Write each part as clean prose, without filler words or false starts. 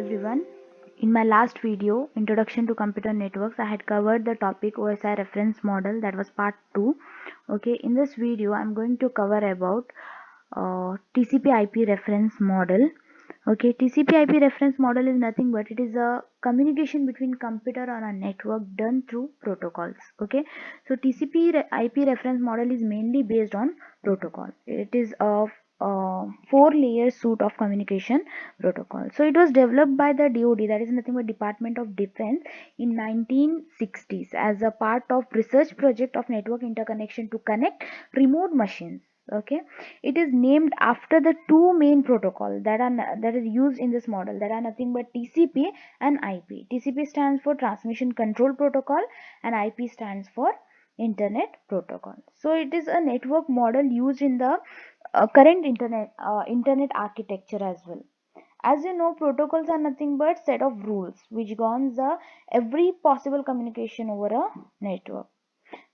everyone. In my last video, Introduction to Computer Networks, I had covered the topic OSI reference model, that was part 2. Okay, in this video, I'm going to cover about TCP/IP reference model. Okay, TCP/IP reference model is nothing but it is a communication between computer on a network done through protocols. Okay, so TCP/IP reference model is mainly based on protocol. It is a four-layer suite of communication protocol. So it was developed by the DoD, that is nothing but Department of Defense, in 1960s as a part of research project of network interconnection to connect remote machines. Okay, it is named after the two main protocols that is used in this model, that are nothing but TCP and IP. TCP stands for Transmission Control Protocol and IP stands for Internet Protocol. So it is a network model used in the current internet architecture as well. As you know, protocols are nothing but set of rules which governs the every possible communication over a network.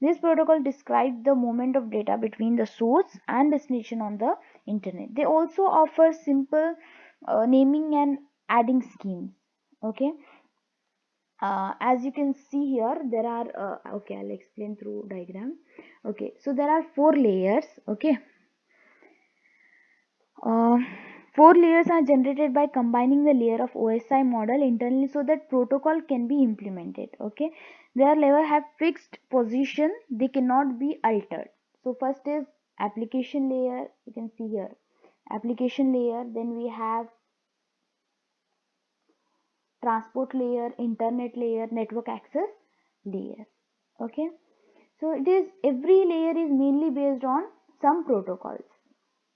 This protocol describes the movement of data between the source and destination on the internet. They also offer simple naming and adding schemes. Okay, as you can see here, there are okay, I'll explain through diagram. Okay, so there are four layers. Okay, uh, four layers are generated by combining the layer of OSI model internally so that protocol can be implemented. Okay, their layer have fixed position, they cannot be altered. So first is application layer, you can see here application layer, then we have transport layer, internet layer, network access layer. Okay, so it is every layer is mainly based on some protocols.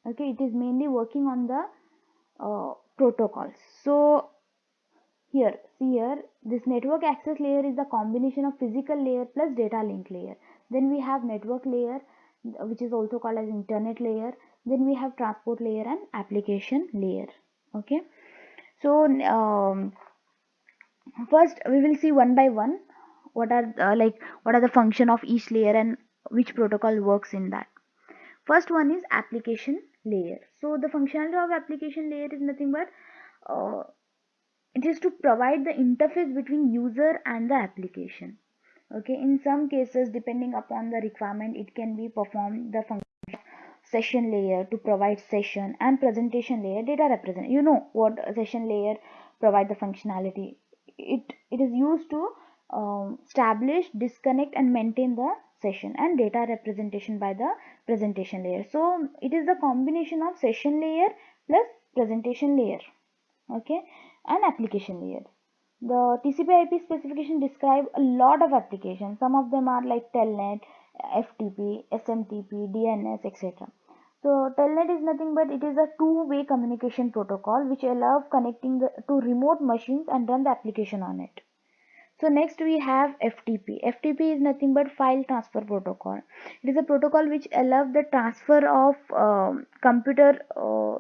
Okay, it is mainly working on the protocols. So here, see here, this network access layer is the combination of physical layer plus data link layer. Then we have network layer, which is also called as internet layer. Then we have transport layer and application layer. Okay, so first we will see one by one what are what are the function of each layer and which protocol works in that. First one is application layer. So the functionality of application layer is nothing but it is to provide the interface between user and the application. Okay, in some cases depending upon the requirement, it can be performed the function session layer to provide session, and presentation layer data represent. You know what session layer provide the functionality. It is used to establish, disconnect and maintain the session, and data representation by the presentation layer. So it is the combination of session layer plus presentation layer. Okay, and application layer. The TCP/IP specification describe a lot of applications. Some of them are like telnet, FTP, SMTP, DNS, etc. So telnet is nothing but it is a two-way communication protocol which allows connecting to remote machines and run the application on it. So next we have FTP. FTP is nothing but file transfer protocol. It is a protocol which allows the transfer of computer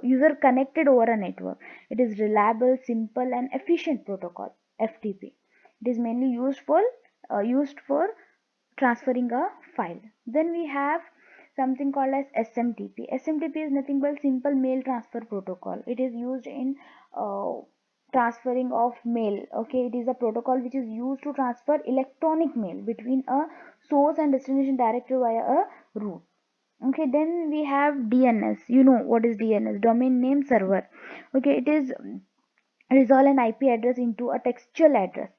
user connected over a network. It is reliable, simple and efficient protocol. FTP. It is mainly used for transferring a file. Then we have something called as SMTP. SMTP is nothing but simple mail transfer protocol. It is used in transferring of mail. Okay, it is a protocol which is used to transfer electronic mail between a source and destination directly via a route. Okay, then we have DNS. You know what is DNS? Domain name server. Okay, it is resolve an IP address into a textual address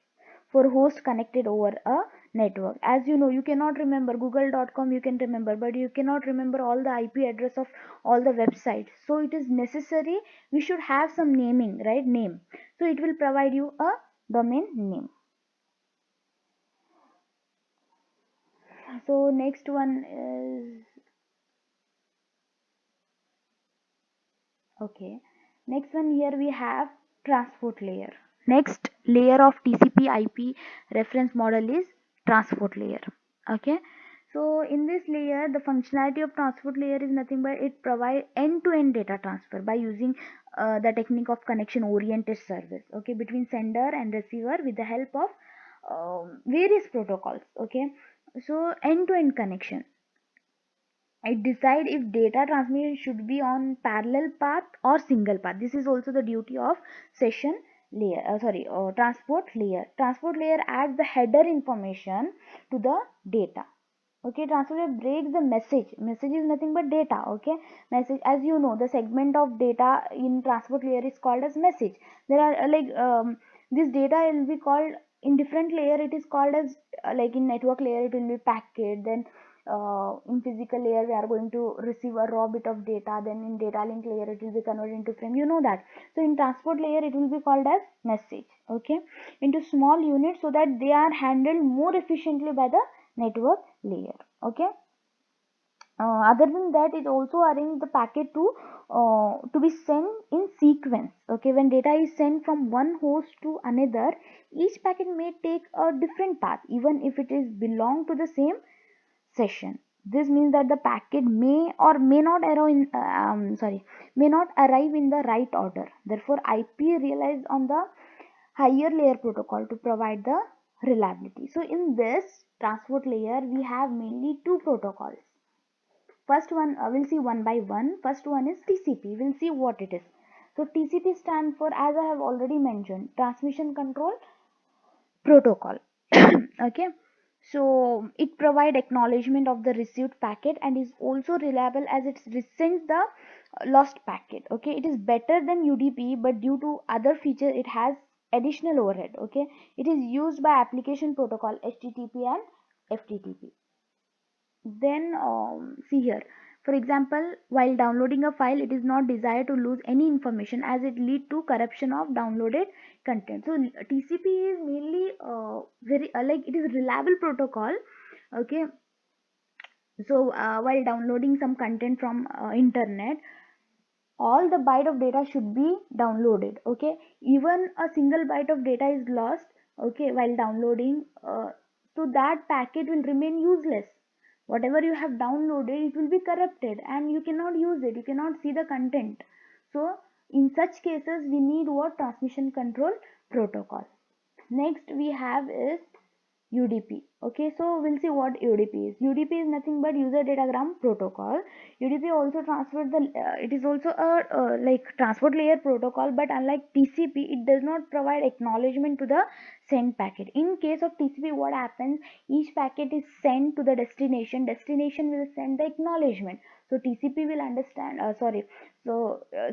for host connected over a network. As you know, you cannot remember google.com, you can remember, but you cannot remember all the IP address of all the websites. So it is necessary we should have some naming, right? Name. So it will provide you a domain name. So next one is okay. Next one, here we have transport layer. Next layer of TCP IP reference model is transport layer. Okay, so in this layer the functionality of transport layer is nothing but it provides end-to-end data transfer by using the technique of connection oriented service, okay, between sender and receiver with the help of various protocols. Okay, so end-to-end connection, it decide if data transmission should be on parallel path or single path. This is also the duty of session layer, transport layer. Transport layer adds the header information to the data. Okay, transport layer breaks the message. Message is nothing but data. Okay, message, as you know, the segment of data in transport layer is called as message. There are this data will be called in different layer, it is called as like in network layer it will be packet, then in physical layer we are going to receive a raw bit of data, then in data link layer it will be converted into frame, you know that. So in transport layer it will be called as message. Okay, into small units so that they are handled more efficiently by the network layer. Okay, other than that, it also arrange the packet to be sent in sequence. Okay, when data is sent from one host to another, each packet may take a different path even if it is belong to the same session. This means that the packet may or may not arrive in may not arrive in the right order. Therefore, IP relies on the higher layer protocol to provide the reliability. So in this transport layer, we have mainly two protocols. First one, we'll see one by one. First one is TCP. We'll see what it is. So TCP stands for, as I have already mentioned, Transmission Control Protocol. Okay. So it provide acknowledgement of the received packet and is also reliable as it resends the lost packet. Okay. It is better than UDP, but due to other features, it has additional overhead. Okay. It is used by application protocol HTTP and FTTP. Then see here, for example, while downloading a file, it is not desired to lose any information as it lead to corruption of downloaded content. So TCP is mainly very like it is reliable protocol. Okay, so while downloading some content from internet, all the byte of data should be downloaded. Okay, even a single byte of data is lost, okay, while downloading, so that packet will remain useless. Whatever you have downloaded, it will be corrupted and you cannot use it, you cannot see the content. So in such cases we need what? Transmission control protocol. Next we have is UDP. Okay, so we'll see what UDP is. UDP is nothing but user datagram protocol. UDP also transfers the it is also a like transport layer protocol, but unlike TCP, it does not provide acknowledgement to the send packet. In case of TCP, what happens? Each packet is sent to the destination. Destination will send the acknowledgement. So TCP will understand.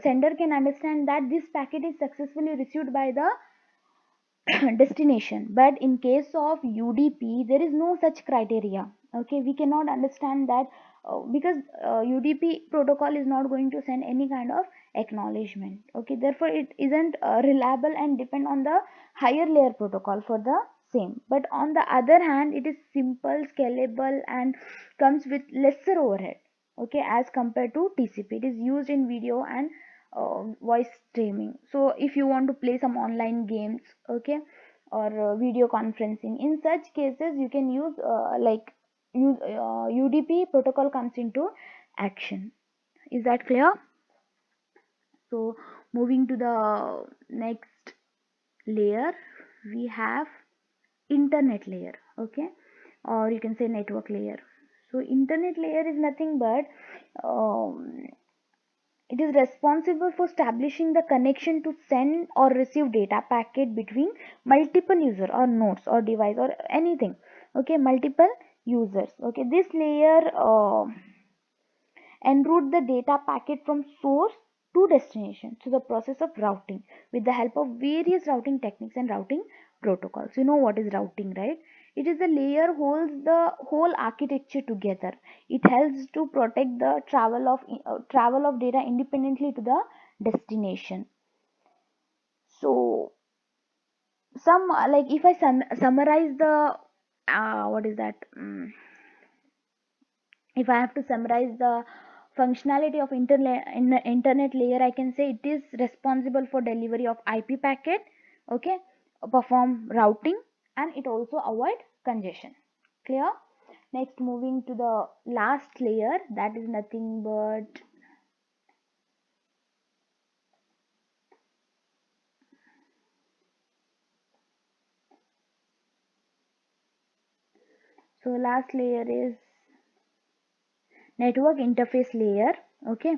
Sender can understand that this packet is successfully received by the destination. But in case of UDP, there is no such criteria. Okay, we cannot understand that because UDP protocol is not going to send any kind of acknowledgement. Okay, therefore it isn't reliable and depend on the higher layer protocol for the same. But on the other hand, it is simple, scalable, and comes with lesser overhead. Okay, as compared to TCP, it is used in video and voice streaming. So if you want to play some online games, okay, or video conferencing, in such cases you can use UDP protocol comes into action. Is that clear? So moving to the next layer, we have internet layer. Okay, or you can say network layer. So internet layer is nothing but it is responsible for establishing the connection to send or receive data packet between multiple user or nodes or device or anything. Okay, multiple users. Okay, this layer enroute the data packet from source to destination. So the process of routing with the help of various routing techniques and routing protocols. You know what is routing, right? It is the layer holds the whole architecture together. It helps to protect the travel of data independently to the destination. So some like if I summarize the what is that? If I have to summarize the functionality of internet layer, I can say it is responsible for delivery of IP packet. Okay, perform routing, and it also avoid congestion. Clear? Next, moving to the last layer, that is nothing but so last layer is network interface layer. Okay,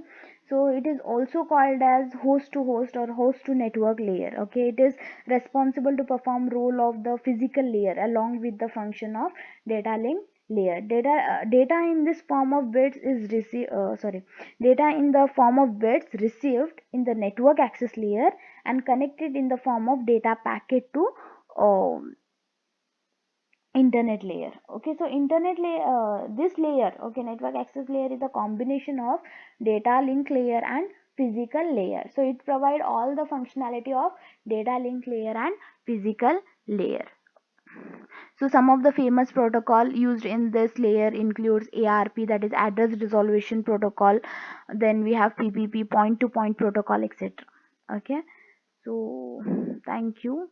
So it is also called as host to host or host to network layer. Okay, it is responsible to perform role of the physical layer along with the function of data link layer. Data in this form of bits is data in the form of bits received in the network access layer and connected in the form of data packet to internet layer. Okay, so internet layer, this layer, okay, network access layer is a combination of data link layer and physical layer. So it provide all the functionality of data link layer and physical layer. So some of the famous protocol used in this layer includes ARP, that is address resolution protocol. Then we have PPP, point to point protocol, etc. Okay, so thank you.